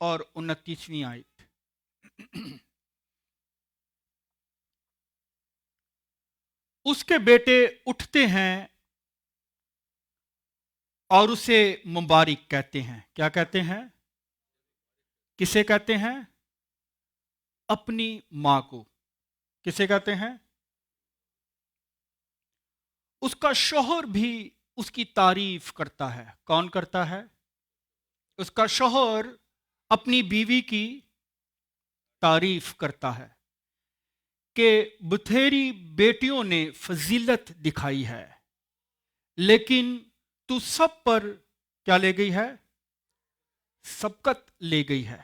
اور 29ویں آیت۔ اس کے بیٹے اٹھتے ہیں اور اسے مبارک کہتے ہیں۔ کیا کہتے ہیں؟ کسے کہتے ہیں؟ اپنی ماں کو۔ کسے کہتے ہیں؟ اس کا شوہر بھی اس کی تعریف کرتا ہے۔ کون کرتا ہے؟ اس کا شوہر اپنی بیوی کی تعریف کرتا ہے کہ بتھیری بیٹیوں نے فضیلت دکھائی ہے، لیکن تو سب پر کیا لے گئی ہے؟ سبقت لے گئی ہے۔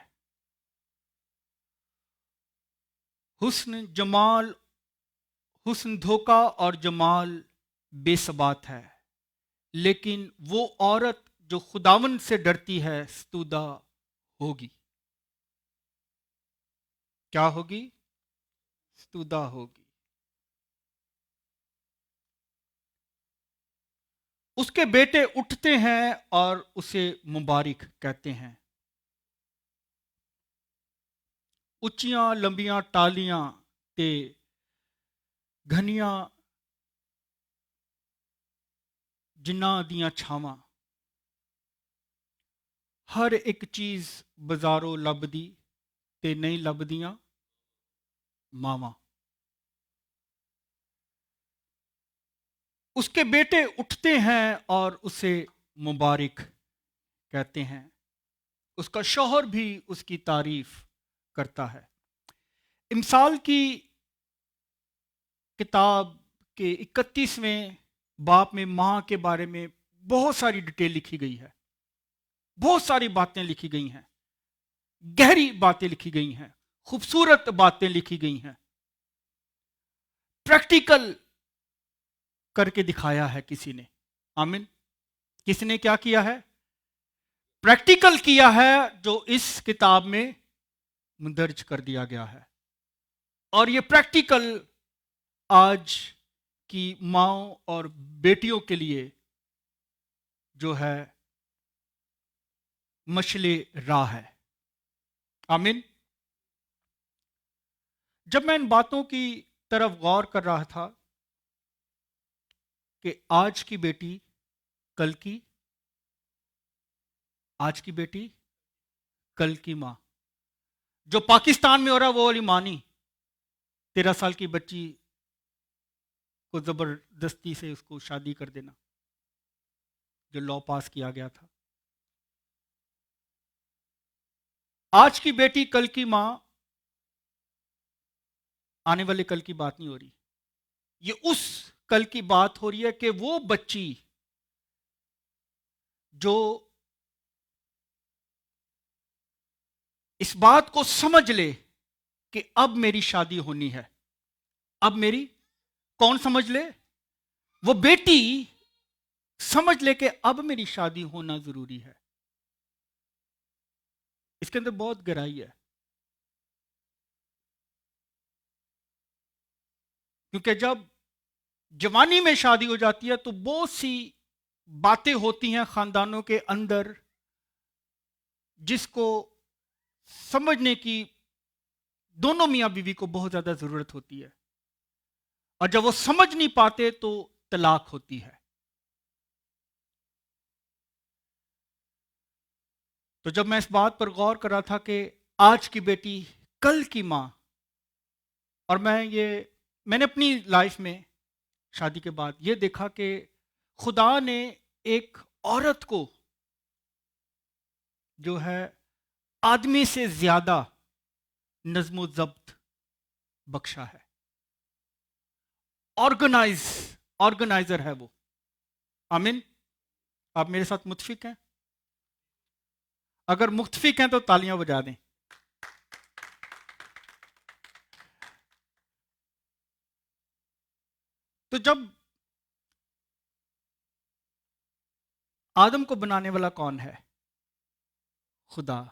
حسن جمال، حسن دھوکا اور جمال بے ثبات ہے، لیکن وہ عورت جو خداوند سے ڈرتی ہے ستودہ ہوگی۔ کیا ہوگی؟ ستودہ ہوگی۔ اس کے بیٹے اٹھتے ہیں اور اسے مبارک کہتے ہیں۔ اچیاں لمبیاں ٹالیاں تے گھنیاں جناں دیاں چھاواں، ہر ایک چیز بازارو لبدی تے نہیں لبدیاں ماواں۔ اس کے بیٹے اٹھتے ہیں اور اسے مبارک کہتے ہیں۔ اس کا شوہر بھی اس کی تعریف کرتا ہے۔ امثال کی کتاب کے 31ویں باب میں ماں کے بارے میں بہت ساری ڈیٹیل لکھی گئی ہے، بہت ساری باتیں لکھی گئی ہیں، گہری باتیں لکھی گئی ہیں، خوبصورت باتیں لکھی گئی ہیں، پریکٹیکل کر کے دکھایا ہے کسی نے۔ آمین۔ کس نے کیا کیا ہے؟ پریکٹیکل کیا ہے جو اس کتاب میں مندرج کر دیا گیا ہے۔ اور یہ پریکٹیکل آج کی ماؤں اور بیٹیوں کے لیے جو ہے مشعل راہ ہے۔ آمین۔ جب میں ان باتوں کی طرف غور کر رہا تھا کہ آج کی بیٹی کل کی، آج کی بیٹی کل کی ماں، جو پاکستان میں ہو رہا وہ والی ماں نہیں، 13 سال کی بچی کو زبردستی سے اس کو شادی کر دینا جو لا پاس کیا گیا تھا۔ آج کی بیٹی کل کی ماں، آنے والے کل کی بات نہیں ہو رہی، یہ اس کل کی بات ہو رہی ہے کہ وہ بچی جو اس بات کو سمجھ لے کہ اب میری شادی ہونی ہے، اب میری، کون سمجھ لے؟ وہ بیٹی سمجھ لے کہ اب میری شادی ہونا ضروری ہے۔ اس کے اندر بہت گہرائی ہے، کیونکہ جب جوانی میں شادی ہو جاتی ہے تو بہت سی باتیں ہوتی ہیں خاندانوں کے اندر جس کو سمجھنے کی دونوں میاں بیوی کو بہت زیادہ ضرورت ہوتی ہے، اور جب وہ سمجھ نہیں پاتے تو طلاق ہوتی ہے۔ تو جب میں اس بات پر غور کر رہا تھا کہ آج کی بیٹی کل کی ماں، اور میں نے اپنی لائف میں شادی کے بعد یہ دیکھا کہ خدا نے ایک عورت کو جو ہے آدمی سے زیادہ نظم و ضبط بخشا ہے۔ آرگنائزر ہے وہ۔ آمین۔ آپ میرے ساتھ متفق ہیں؟ اگر متفق ہیں تو تالیاں بجا دیں۔ تو جب آدم کو بنانے والا کون ہے؟ خدا۔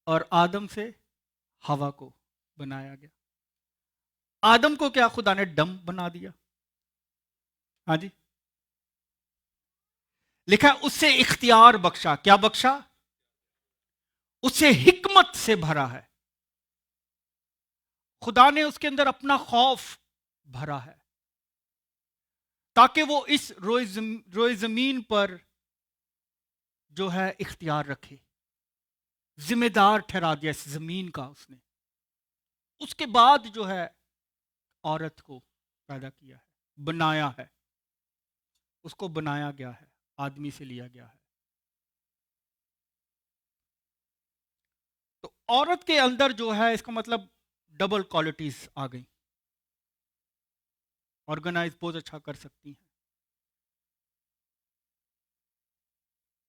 اور آدم سے ہوا کو بنایا گیا۔ آدم کو کیا خدا نے ڈم بنا دیا؟ ہاں جی، لکھا اس سے اختیار بخشا۔ کیا بخشا؟ اسے حکمت سے بھرا ہے، خدا نے اس کے اندر اپنا خوف بھرا ہے تاکہ وہ اس روئے زمین پر جو ہے اختیار رکھے، ذمہ دار ٹھہرا دیا اس زمین کا اس نے۔ اس کے بعد جو ہے عورت کو پیدا کیا ہے، بنایا ہے، اس کو بنایا گیا ہے، آدمی سے لیا گیا ہے۔ تو عورت کے اندر جو ہے اس کا مطلب ڈبل کوالٹیز آ گئی، آرگنائز بہت اچھا کر سکتی ہیں۔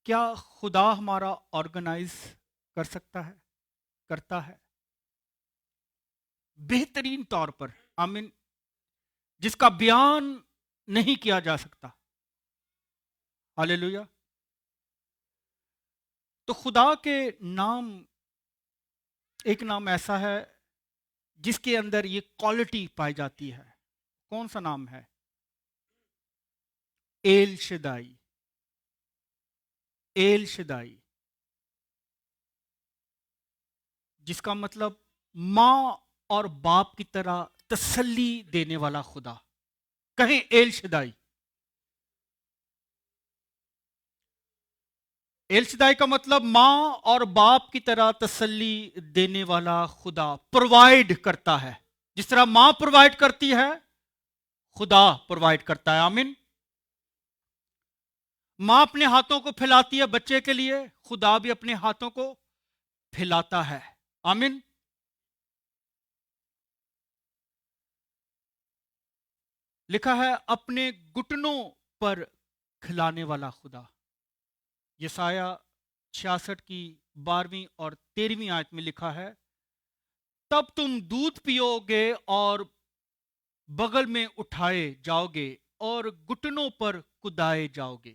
کیا خدا ہمارا آرگنائز کر سکتا ہے، کرتا ہے بہترین طور پر، آمین، جس کا بیان نہیں کیا جا سکتا؟ ہاللیلویا۔ تو خدا کے نام، ایک نام ایسا ہے جس کے اندر یہ کوالٹی پائی جاتی ہے۔ کون سا نام ہے؟ ایل شدائی، ایل شدائی، جس کا مطلب ماں اور باپ کی طرح تسلی دینے والا خدا۔ کہیں ایل شدائی، ایل شدائی کا مطلب ماں اور باپ کی طرح تسلی دینے والا خدا، پرووائڈ کرتا ہے۔ جس طرح ماں پرووائڈ کرتی ہے، خدا پرووائڈ کرتا ہے، آمین۔ ماں اپنے ہاتھوں کو پھیلاتی ہے بچے کے لیے، خدا بھی اپنے ہاتھوں کو پھیلاتا ہے، آمین۔ لکھا ہے اپنے گھٹنوں پر کھلانے والا خدا۔ یسایہ 66 کی 12ویں اور 13ویں آیت میں لکھا ہے، تب تم دودھ پیو گے اور بغل میں اٹھائے جاؤ گے اور گھٹنوں پر کدائے جاؤ گے۔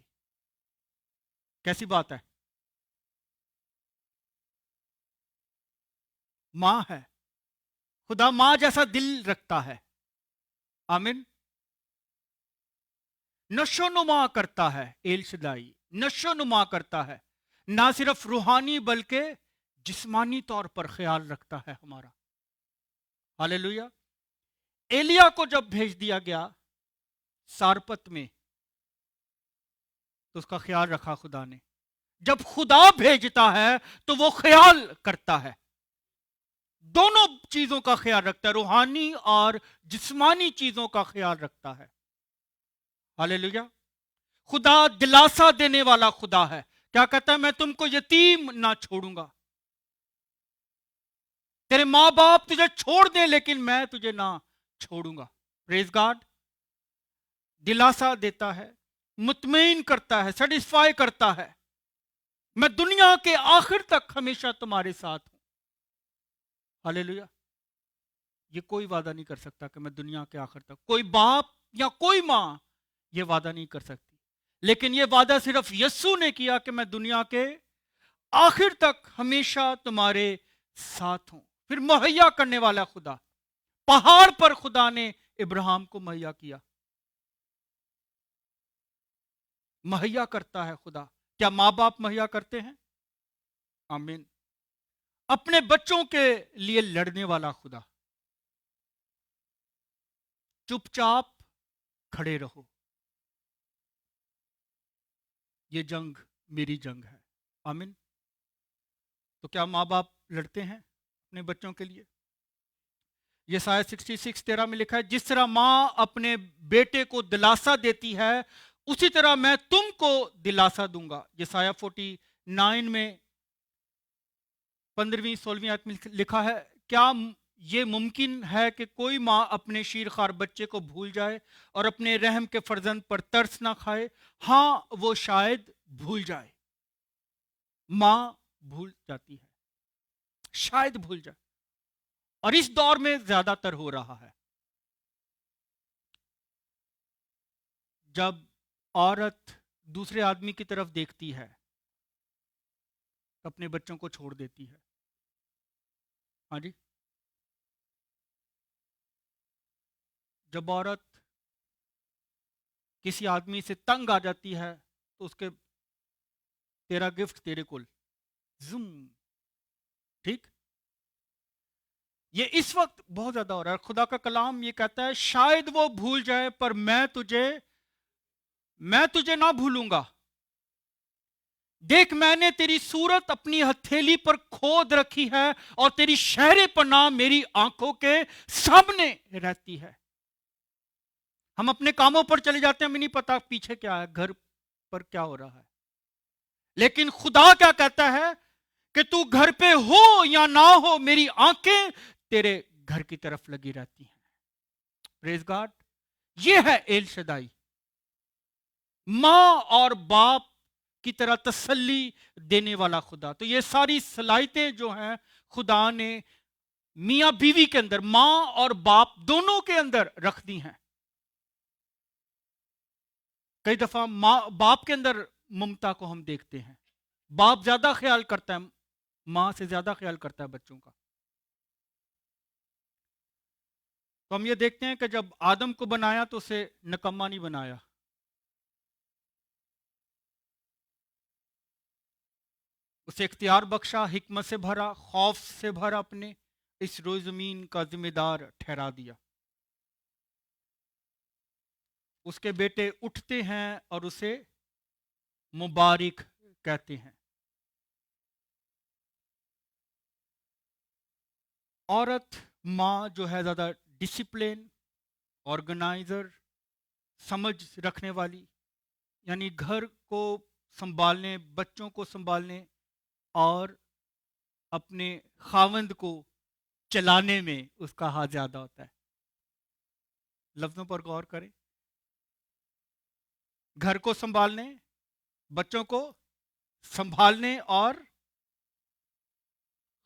کیسی بات ہے؟ ماں ہے، خدا ماں جیسا دل رکھتا ہے، آمین۔ نشو نما کرتا ہے، ایل شدائی نشو نما کرتا ہے، نہ صرف روحانی بلکہ جسمانی طور پر خیال رکھتا ہے ہمارا، ہاللیلویا۔ ایلیا کو جب بھیج دیا گیا سارپت میں تو اس کا خیال رکھا خدا نے۔ جب خدا بھیجتا ہے تو وہ خیال کرتا ہے، دونوں چیزوں کا خیال رکھتا ہے، روحانی اور جسمانی چیزوں کا خیال رکھتا ہے، ہاللیلویا۔ خدا دلاسا دینے والا خدا ہے، کیا کہتا ہے؟ میں تم کو یتیم نہ چھوڑوں گا، تیرے ماں باپ تجھے چھوڑ دیں لیکن میں تجھے نہ چھوڑوں گا، پریز گاڈ۔ دلاسا دیتا ہے، مطمئن کرتا ہے، سیٹسفائی کرتا ہے، میں دنیا کے آخر تک ہمیشہ تمہارے ساتھ ہوں، ہاللیلویا۔ یہ کوئی وعدہ نہیں کر سکتا کہ میں دنیا کے آخر تک، کوئی باپ یا کوئی ماں یہ وعدہ نہیں کر سکتی، لیکن یہ وعدہ صرف یسوع نے کیا کہ میں دنیا کے آخر تک ہمیشہ تمہارے ساتھ ہوں۔ پھر مہیا کرنے والا خدا، پہاڑ پر خدا نے ابراہیم کو مہیا کیا، مہیا کرتا ہے خدا۔ کیا ماں باپ مہیا کرتے ہیں؟ آمین۔ اپنے بچوں کے لیے لڑنے والا خدا، چپ چاپ کھڑے رہو، یہ جنگ میری جنگ ہے، آمین۔ تو کیا ماں باپ لڑتے ہیں اپنے بچوں کے لیے؟ یسایہ 66:13 میں لکھا ہے، جس طرح ماں اپنے بیٹے کو دلاسا دیتی ہے اسی طرح میں تم کو دلاسا دوں گا۔ یسایہ 49 میں 15ویں-16ویں آیت میں لکھا ہے، کیا یہ ممکن ہے کہ کوئی ماں اپنے شیرخوار بچے کو بھول جائے اور اپنے رحم کے فرزند پر ترس نہ کھائے؟ ہاں، وہ شاید بھول جائے، ماں بھول جاتی ہے، شاید بھول جائے، اور اس دور میں زیادہ تر ہو رہا ہے۔ جب عورت دوسرے آدمی کی طرف دیکھتی ہے تو اپنے بچوں کو چھوڑ دیتی ہے، ہاں جی۔ جب عورت کسی آدمی سے تنگ آ جاتی ہے تو اس کے تیرا گفٹ تیرے کول، زم ٹھیک؟ یہ اس وقت بہت زیادہ ہو رہا ہے. خدا کا کلام یہ کہتا ہے شاید وہ بھول جائے پر میں تجھے نہ بھولوں گا. دیکھ میں نے تیری صورت اپنی ہتھیلی پر کھود رکھی ہے اور تیری شہر پناہ میری آنکھوں کے سامنے رہتی ہے. ہم اپنے کاموں پر چلے جاتے ہیں, ہمیں نہیں پتا پیچھے کیا ہے, گھر پر کیا ہو رہا ہے. لیکن خدا کیا کہتا ہے کہ تو گھر پہ ہو یا نہ ہو میری آنکھیں تیرے گھر کی طرف لگی رہتی ہیں. پریز گاڈ. یہ ہے ایل شدائی, ماں اور باپ کی طرح تسلی دینے والا خدا. تو یہ ساری صلاحیتیں جو ہیں خدا نے میاں بیوی کے اندر, ماں اور باپ دونوں کے اندر رکھ دی ہیں. کئی دفعہ ماں باپ کے اندر ممتا کو ہم دیکھتے ہیں. باپ زیادہ خیال کرتا ہے, ماں سے زیادہ خیال کرتا ہے بچوں کا. تو ہم یہ دیکھتے ہیں کہ جب آدم کو بنایا تو اسے نکما نہیں بنایا, اسے اختیار بخشا, حکمت سے بھرا, خوف سے بھرا, اپنے اس روئے زمین کا ذمہ دار ٹھہرا دیا. اس کے بیٹے اٹھتے ہیں اور اسے مبارک کہتے ہیں. عورت ماں جو ہے زیادہ ڈسپلن, آرگنائزر, سمجھ رکھنے والی, یعنی گھر کو سنبھالنے, بچوں کو سنبھالنے اور اپنے خاوند کو چلانے میں اس کا ہاتھ زیادہ ہوتا ہے. لفظوں پر غور کریں. گھر کو سنبھالنے, بچوں کو سنبھالنے اور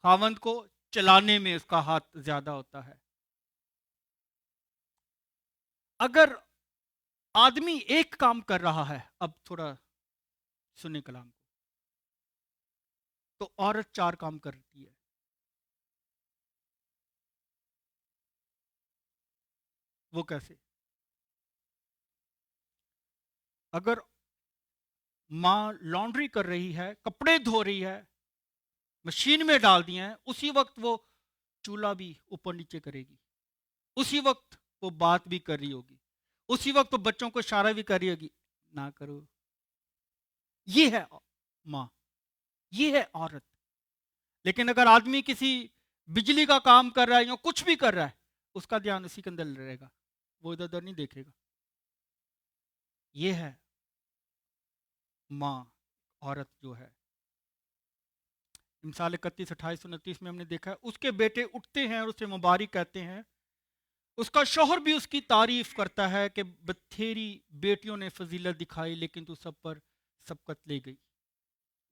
خاوند کو چلانے میں اس کا ہاتھ زیادہ ہوتا ہے. اگر آدمی ایک کام کر رہا ہے, اب تھوڑا سنیں کلام کو, تو عورت 4 کام کرتی ہے. وہ کیسے؟ اگر ماں لانڈری کر رہی ہے, کپڑے دھو رہی ہے, مشین میں ڈال دیے ہیں, اسی وقت وہ چولہا بھی اوپر نیچے کرے گی, اسی وقت وہ بات بھی کر رہی ہوگی, اسی وقت وہ بچوں کو اشارہ بھی کر رہی ہوگی نہ کرو. یہ ہے ماں, یہ ہے عورت. لیکن اگر آدمی کسی بجلی کا کام کر رہا ہے یا کچھ بھی کر رہا ہے, اس کا دھیان اسی کے اندر رہے گا, وہ ادھر ادھر نہیں دیکھے گا. یہ ہے ماں, عورت جو ہے. مثال 31, 28, 29 میں ہم نے دیکھا اس کے بیٹے اٹھتے ہیں اور اسے مبارک کہتے ہیں. اس کا شوہر بھی اس کی تعریف کرتا ہے کہ بتھیری بیٹیوں نے فضیلت دکھائی لیکن تو سب پر سبقت لے گئی.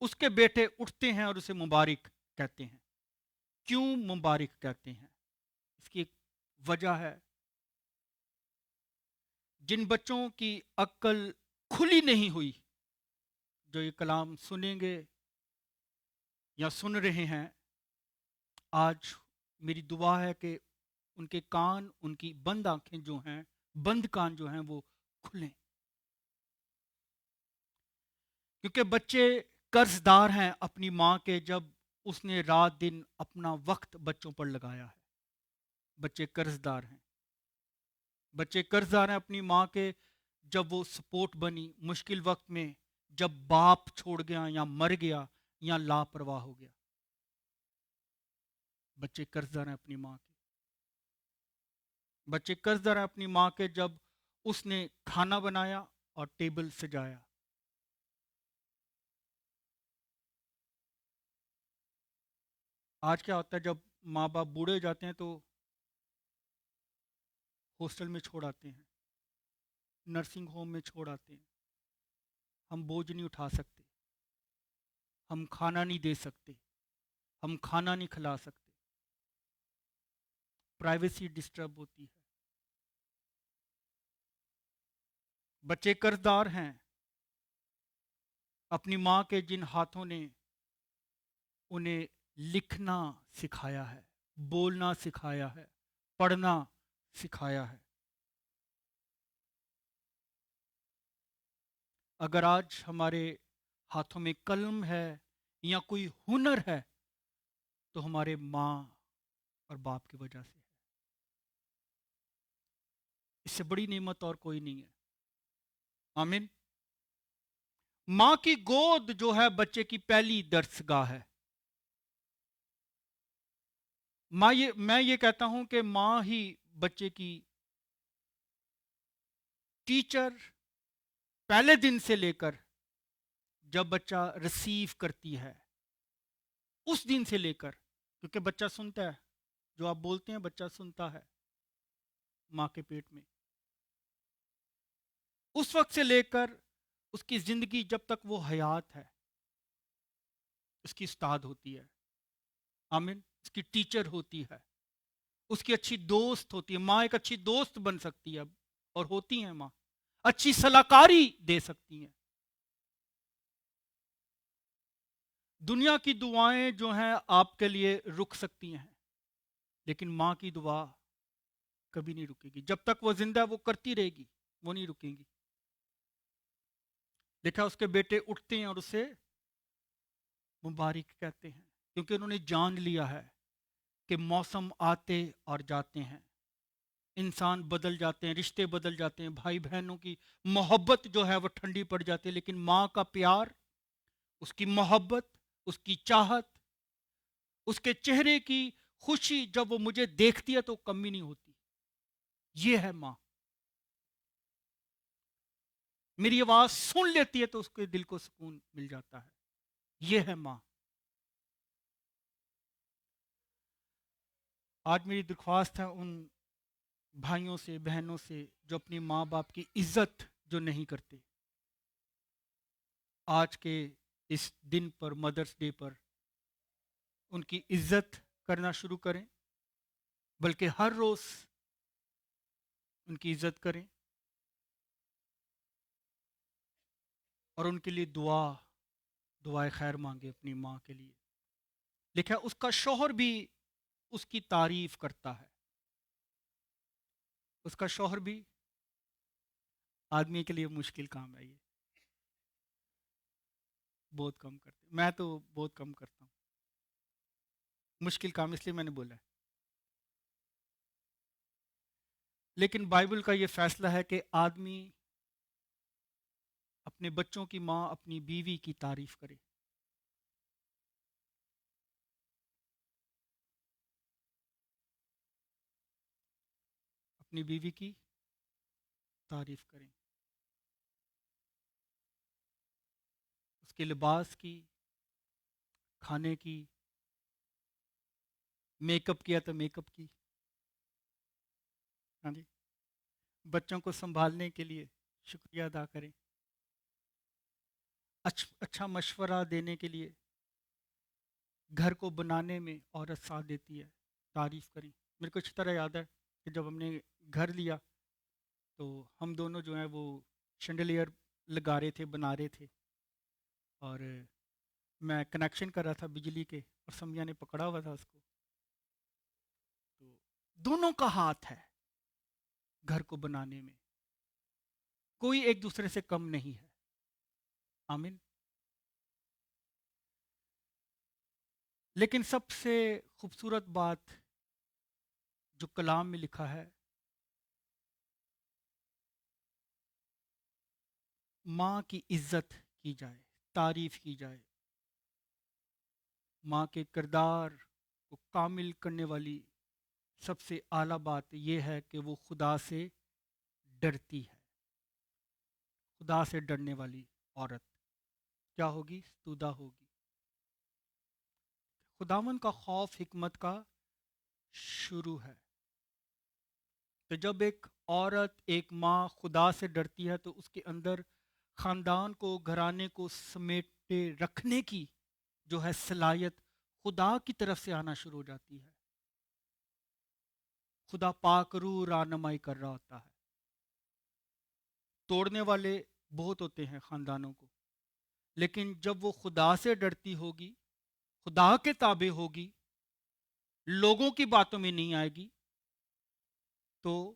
اس کے بیٹے اٹھتے ہیں اور اسے مبارک کہتے ہیں. کیوں مبارک کہتے ہیں؟ اس کی ایک وجہ ہے. جن بچوں کی عقل کھلی نہیں ہوئی, جو یہ کلام سنیں گے یا سن رہے ہیں, آج میری دعا ہے کہ ان کے کان, ان کی بند آنکھیں جو ہیں, بند کان جو ہیں وہ کھلیں. کیونکہ بچے قرض دار ہیں اپنی ماں کے, جب اس نے رات دن اپنا وقت بچوں پر لگایا ہے. بچے قرض دار ہیں. بچے قرض دار ہیں اپنی ماں کے, جب وہ سپورٹ بنی مشکل وقت میں, جب باپ چھوڑ گیا یا مر گیا یا لاپرواہ ہو گیا. بچے قرض دار ہیں اپنی ماں کے. بچے قرض دار ہیں اپنی ماں کے, جب اس نے کھانا بنایا اور ٹیبل سجایا. آج کیا ہوتا ہے, جب ماں باپ بوڑھے ہو جاتے ہیں تو ہاسٹل میں چھوڑ آتے ہیں, نرسنگ ہوم میں چھوڑ آتے ہیں. ہم بوجھ نہیں اٹھا سکتے, ہم کھانا نہیں دے سکتے, ہم کھانا نہیں کھلا سکتے, پرائیویسی ڈسٹرب ہوتی ہے. بچے قرض دار ہیں اپنی ماں کے, جن ہاتھوں نے انہیں لکھنا سکھایا ہے, بولنا سکھایا ہے, پڑھنا سکھایا ہے. اگر آج ہمارے ہاتھوں میں قلم ہے یا کوئی ہنر ہے تو ہمارے ماں اور باپ کی وجہ سے ہے۔ اس سے بڑی نعمت اور کوئی نہیں ہے۔ آمین۔ ماں کی گود جو ہے بچے کی پہلی درسگاہ ہے۔ میں یہ کہتا ہوں کہ ماں ہی بچے کی ٹیچر پہلے دن سے لے کر جب بچہ ریسیو کرتی ہے اس دن سے لے کر، کیونکہ بچہ سنتا ہے، جو آپ بولتے ہیں بچہ سنتا ہے ماں کے پیٹ میں، اس وقت سے لے کر اس کی زندگی جب تک وہ حیات ہے اس کی استاد ہوتی ہے۔ آمین۔ اس کی ٹیچر ہوتی ہے، اس کی اچھی دوست ہوتی ہے۔ ماں ایک اچھی دوست بن سکتی ہے اور ہوتی ہیں ماں، اچھی صلاح کاری دے سکتی ہیں۔ دنیا کی دعائیں جو ہیں آپ کے لیے رک سکتی ہیں، لیکن ماں کی دعا کبھی نہیں رکے گی۔ جب تک وہ زندہ ہے وہ کرتی رہے گی، وہ نہیں رکیں گی۔ دیکھا اس کے بیٹے اٹھتے ہیں اور اسے مبارک کہتے ہیں، کیونکہ انہوں نے جان لیا ہے کہ موسم آتے اور جاتے ہیں، انسان بدل جاتے ہیں، رشتے بدل جاتے ہیں، بھائی بہنوں کی محبت جو ہے وہ ٹھنڈی پڑ جاتی ہے، لیکن ماں کا پیار، اس کی محبت، اس کی چاہت، اس کے چہرے کی خوشی جب وہ مجھے دیکھتی ہے تو کمی نہیں ہوتی۔ یہ ہے ماں۔ میری آواز سن لیتی ہے تو اس کے دل کو سکون مل جاتا ہے۔ یہ ہے ماں۔ آج میری درخواست ہے ان بھائیوں سے، بہنوں سے جو اپنی ماں باپ کی عزت جو نہیں کرتے، آج کے اس دن پر، مدرس ڈے پر، ان کی عزت کرنا شروع کریں، بلکہ ہر روز ان کی عزت کریں اور ان کے لیے دعائے خیر مانگے اپنی ماں کے لیے۔ لکھا اس کا شوہر بھی اس کی تعریف کرتا ہے۔ اس کا شوہر بھی، آدمی کے لیے مشکل کام ہے یہ، بہت کم کرتے، میں تو بہت کم کرتا ہوں مشکل کام، اس لیے میں نے بولا ہے۔ لیکن بائبل کا یہ فیصلہ ہے کہ آدمی اپنے بچوں کی ماں، اپنی بیوی کی تعریف کرے۔ اپنی بیوی کی تعریف کریں، اس کے لباس کی، کھانے کی، میک اپ کیا تو میک اپ کی، ہاں جی، بچوں کو سنبھالنے کے لیے شکریہ ادا کریں، اچھا مشورہ دینے کے لیے، گھر کو بنانے میں عورت ساتھ دیتی ہے، تعریف کریں۔ میرے کو اچھی طرح یاد ہے کہ جب ہم نے گھر لیا تو ہم دونوں جو ہیں وہ شینڈلیئر لگا رہے تھے، بنا رہے تھے، اور میں کنیکشن کر رہا تھا بجلی کے، اور سمیہ نے پکڑا ہوا تھا اس کو۔ تو دونوں کا ہاتھ ہے گھر کو بنانے میں، کوئی ایک دوسرے سے کم نہیں ہے۔ آمین۔ لیکن سب سے خوبصورت بات جو کلام میں لکھا ہے، ماں کی عزت کی جائے، تعریف کی جائے۔ ماں کے کردار کو کامل کرنے والی سب سے اعلیٰ بات یہ ہے کہ وہ خدا سے ڈرتی ہے۔ خدا سے ڈرنے والی عورت کیا ہوگی؟ ستودہ ہوگی۔ خداوند کا خوف حکمت کا شروع ہے۔ تو جب ایک عورت، ایک ماں خدا سے ڈرتی ہے تو اس کے اندر خاندان کو، گھرانے کو سمیٹے رکھنے کی جو ہے صلاحیت خدا کی طرف سے آنا شروع ہو جاتی ہے۔ خدا پاک روح رہنمائی کر رہا ہوتا ہے۔ توڑنے والے بہت ہوتے ہیں خاندانوں کو، لیکن جب وہ خدا سے ڈرتی ہوگی، خدا کے تابع ہوگی، لوگوں کی باتوں میں نہیں آئے گی، تو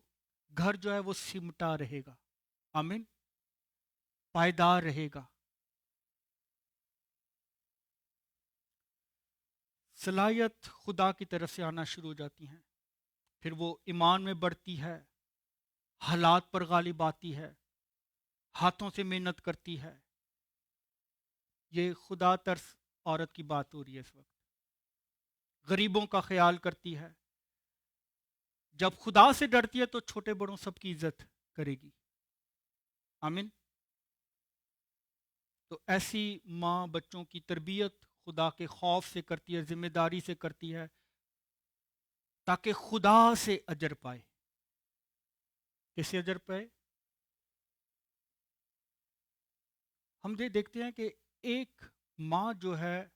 گھر جو ہے وہ سمٹا رہے گا۔ آمین۔ پائیدار رہے گا۔ صلاحیت خدا کی طرف سے آنا شروع ہو جاتی ہیں، پھر وہ ایمان میں بڑھتی ہے، حالات پر غالب آتی ہے، ہاتھوں سے محنت کرتی ہے۔ یہ خدا ترس عورت کی بات ہو رہی ہے اس وقت، غریبوں کا خیال کرتی ہے۔ جب خدا سے ڈرتی ہے تو چھوٹے بڑوں سب کی عزت کرے گی۔ آمین۔ تو ایسی ماں بچوں کی تربیت خدا کے خوف سے کرتی ہے، ذمہ داری سے کرتی ہے، تاکہ خدا سے اجر پائے۔ کیسے اجر پائے؟ ہم یہ دیکھتے ہیں کہ ایک ماں جو ہے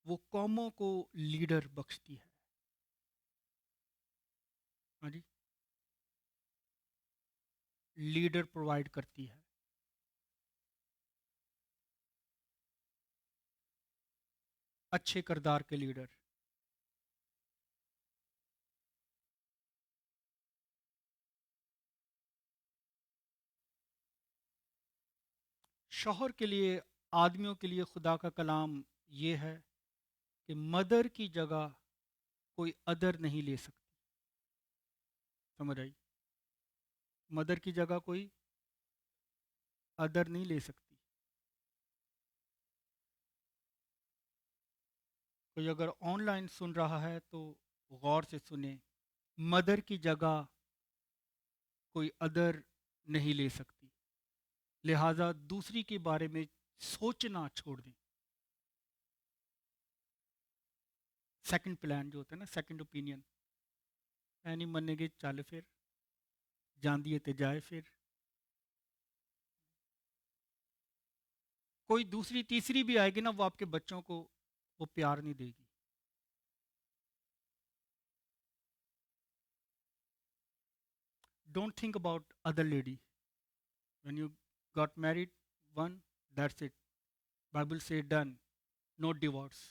وہ قوموں کو لیڈر بخشتی ہے۔ ہاں جی، لیڈر پرووائڈ کرتی ہے۔ اچھے کردار کے لیڈر۔ شوہر کے لیے، آدمیوں کے لیے خدا کا کلام یہ ہے کہ مدر کی جگہ کوئی ادر نہیں لے سکتی۔ سمجھ آئی؟ مدر کی جگہ کوئی ادر نہیں لے سکتی۔ کوئی اگر آن لائن سن رہا ہے تو غور سے سنیں، مدر کی جگہ کوئی ادر نہیں لے سکتی، لہٰذا دوسری کے بارے میں سوچنا چھوڑ دیں۔ سیکنڈ پلان جو ہوتا ہے نا، سیکنڈ اوپینین، اے نہیں مننے گے چل پھر، جان دیے تے جائے پھر۔ کوئی دوسری تیسری بھی آئے گی نا، وہ آپ کے بچوں کو وہ پیار نہیں دے گی۔ Don't think about other lady when you got married one, that's it. Bible say done, no divorce.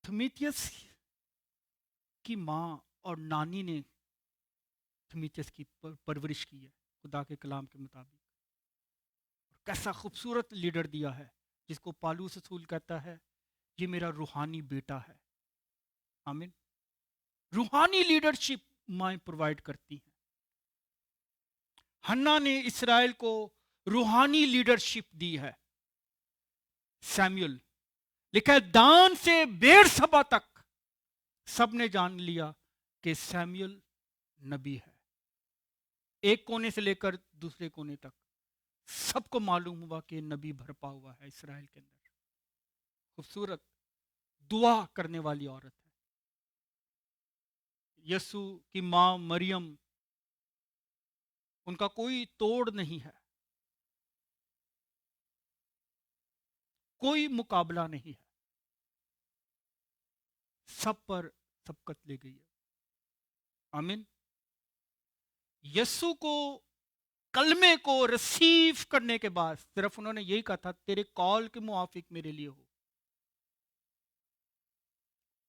تھمیتیس کی ماں اور نانی نے تھمیتیس کی پرورش کی ہے خدا کے کلام کے مطابق، اور کیسا خوبصورت لیڈر دیا ہے، جس کو پالوس رسول کہتا ہے یہ میرا روحانی بیٹا ہے۔ آمین۔ روحانی لیڈرشپ مائیں پرووائڈ کرتی ہیں۔ ہنا نے اسرائیل کو روحانی لیڈرشپ دی ہے۔ سیمیول لکھا ہے دان سے بیر سبا تک سب نے جان لیا کہ سیمیول نبی ہے۔ ایک کونے سے لے کر دوسرے کونے تک سب کو معلوم ہوا کہ نبی بھرپا ہوا ہے اسرائیل کے اندر۔ خوبصورت دعا کرنے والی عورت ہے۔ یسوع کی ماں مریم، ان کا کوئی توڑ نہیں ہے، کوئی مقابلہ نہیں ہے، سب پر سبقت لے گئی ہے۔ آمین۔ یسوع کو کلمے کو ریسیو کرنے کے بعد صرف انہوں نے یہی کہا تھا تیرے کال کے موافق میرے لیے ہو۔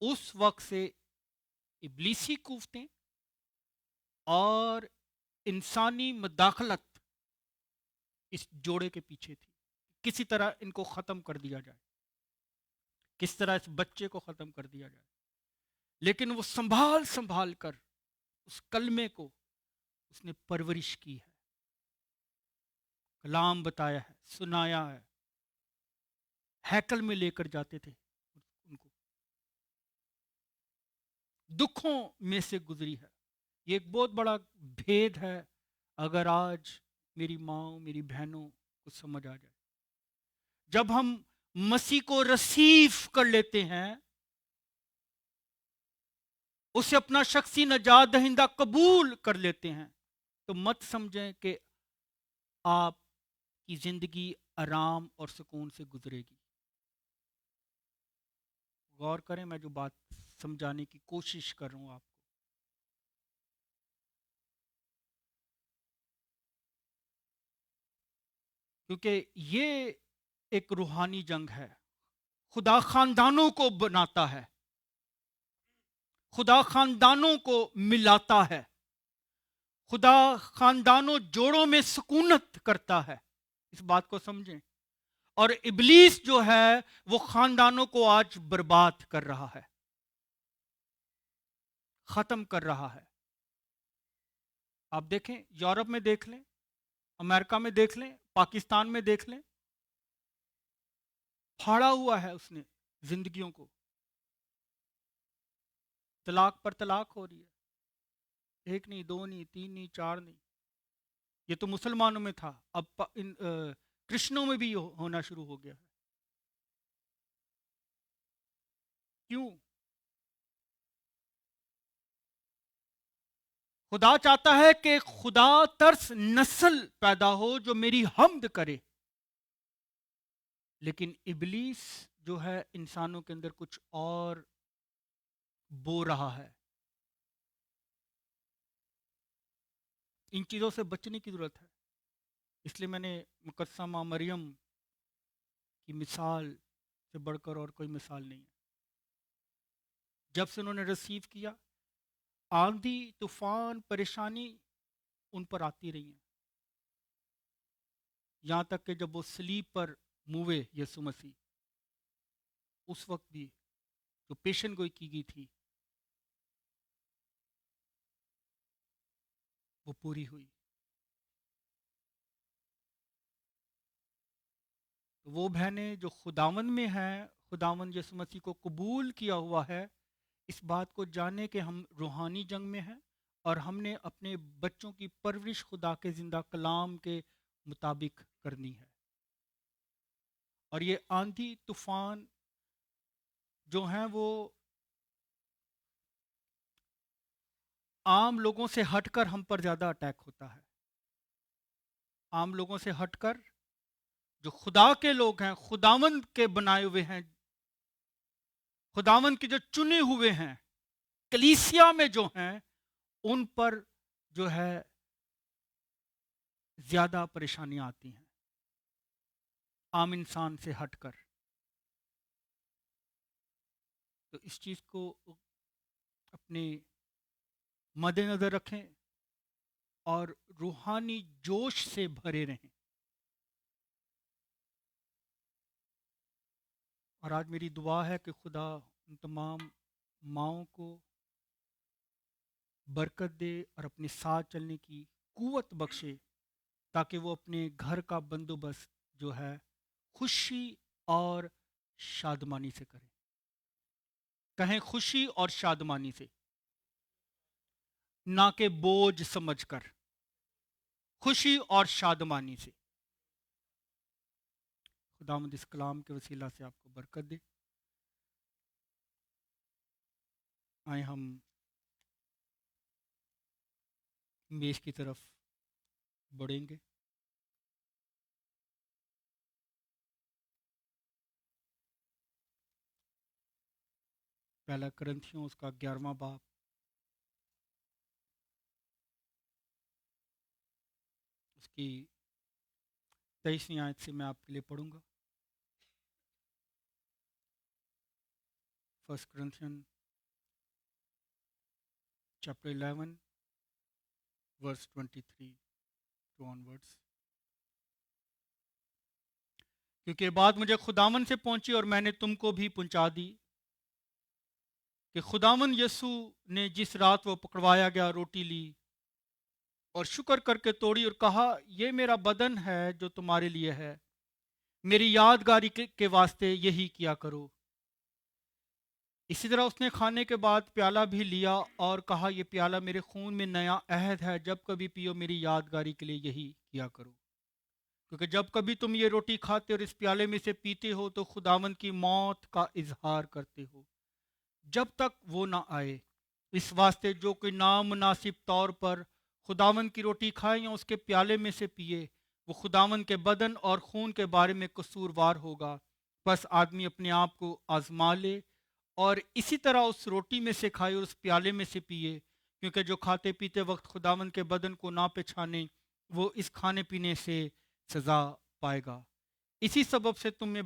اس وقت سے ابلیسی کوفتیں اور انسانی مداخلت اس جوڑے کے پیچھے تھی، کسی طرح ان کو ختم کر دیا جائے، کس طرح اس بچے کو ختم کر دیا جائے۔ لیکن وہ سنبھال سنبھال کر اس کلمے کو اس نے پرورش کی ہے، کلام بتایا ہے، سنایا ہے، ہیکل میں لے کر جاتے تھے ان کو، دکھوں میں سے گزری ہے۔ یہ ایک بہت بڑا بھید ہے، اگر آج میری ماں میری بہنوں کو سمجھ آ جائے۔ جب ہم مسیح کو ریسیو کر لیتے ہیں، اسے اپنا شخصی نجات دہندہ قبول کر لیتے ہیں، تو مت سمجھیں کہ آپ کی زندگی آرام اور سکون سے گزرے گی۔ غور کریں، میں جو بات سمجھانے کی کوشش کر رہا ہوں آپ کو۔ کیونکہ یہ ایک روحانی جنگ ہے۔ خدا خاندانوں کو بناتا ہے، خدا خاندانوں کو ملاتا ہے، خدا خاندانوں جوڑوں میں سکونت کرتا ہے۔ اس بات کو سمجھیں. اور ابلیس جو ہے وہ خاندانوں کو آج برباد کر رہا ہے، ختم کر رہا ہے. آپ دیکھیں، یورپ میں دیکھ لیں، امریکہ میں دیکھ لیں، پاکستان میں دیکھ لیں، پھاڑا ہوا ہے اس نے زندگیوں کو. طلاق پر طلاق ہو رہی ہے، ایک نہیں، دو نہیں، تین نہیں، چار نہیں. یہ تو مسلمانوں میں تھا، اب کرشنوں میں بھی یہ ہونا شروع ہو گیا ہے. کیوں؟ خدا چاہتا ہے کہ خدا ترس نسل پیدا ہو جو میری حمد کرے، لیکن ابلیس جو ہے انسانوں کے اندر کچھ اور بو رہا ہے. ان چیزوں سے بچنے کی ضرورت ہے. اس لیے میں نے مقدسہ مریم کی مثال سے بڑھ کر اور کوئی مثال نہیں ہے. جب سے انہوں نے ریسیو کیا، آندھی طوفان پریشانی ان پر آتی رہی ہیں، یہاں تک کہ جب وہ صلیب پر موے یسوع مسیح، اس وقت بھی جو پیشن گوئی کی گئی تھی وہ پوری ہوئی. تو وہ بہنیں جو خداوند میں ہیں، خداوند یسوع مسیح کو قبول کیا ہوا ہے، اس بات کو جانے کہ ہم روحانی جنگ میں ہیں، اور ہم نے اپنے بچوں کی پرورش خدا کے زندہ کلام کے مطابق کرنی ہے. اور یہ آندھی طوفان جو ہیں وہ عام لوگوں سے ہٹ کر ہم پر زیادہ اٹیک ہوتا ہے. عام لوگوں سے ہٹ کر جو خدا کے لوگ ہیں، خداوند کے بنائے ہوئے ہیں، خداوند کے جو چنے ہوئے ہیں، کلیسیا میں جو ہیں، ان پر جو ہے زیادہ پریشانیاں آتی ہیں عام انسان سے ہٹ کر. تو اس چیز کو اپنے مد نظر رکھیں اور روحانی جوش سے بھرے رہیں. اور آج میری دعا ہے کہ خدا ان تمام ماؤں کو برکت دے اور اپنے ساتھ چلنے کی قوت بخشے، تاکہ وہ اپنے گھر کا بندوبست جو ہے خوشی اور شادمانی سے کریں. کہیں خوشی اور شادمانی سے، نہ کہ بوجھ سمجھ کر، خوشی اور شادمانی سے. خداوند اس کلام کے وسیلہ سے آپ کو برکت دے. آئیں ہم میز کی طرف بڑھیں گے. پہلا کرنتھیوں اس کا 11واں باب، اس کی 23ویں آیت سے میں آپ کے لیے پڑھوں گا. First Corinthians chapter 11 verse 23 to onwards. کیونکہ یہ بات مجھے خداوند سے پہنچی اور میں نے تم کو بھی پہنچا دی کہ خداوند یسوع نے جس رات وہ پکڑوایا گیا روٹی لی اور شکر کر کے توڑی اور کہا، یہ میرا بدن ہے جو تمہارے لیے ہے، میری یادگاری کے واسطے یہی کیا کرو. اسی طرح اس نے کھانے کے بعد پیالہ بھی لیا اور کہا، یہ پیالہ میرے خون میں نیا عہد ہے، جب کبھی پیو میری یادگاری کے لیے یہی کیا کرو. کیونکہ جب کبھی تم یہ روٹی کھاتے اور اس پیالے میں سے پیتے ہو تو خداوند کی موت کا اظہار کرتے ہو جب تک وہ نہ آئے. اس واسطے جو کوئی نامناسب طور پر خداوند کی روٹی کھائے یا اس کے پیالے میں سے پیے، وہ خداوند کے بدن اور خون کے بارے میں قصوروار ہوگا. بس آدمی اپنے آپ کو آزما لے اور اسی طرح اس روٹی میں سے کھائے اور اس پیالے میں سے پیے. کیونکہ جو کھاتے پیتے وقت خداوند کے بدن کو نہ پہچانے، وہ اس کھانے پینے سے سزا پائے گا. اسی سبب سے تم میں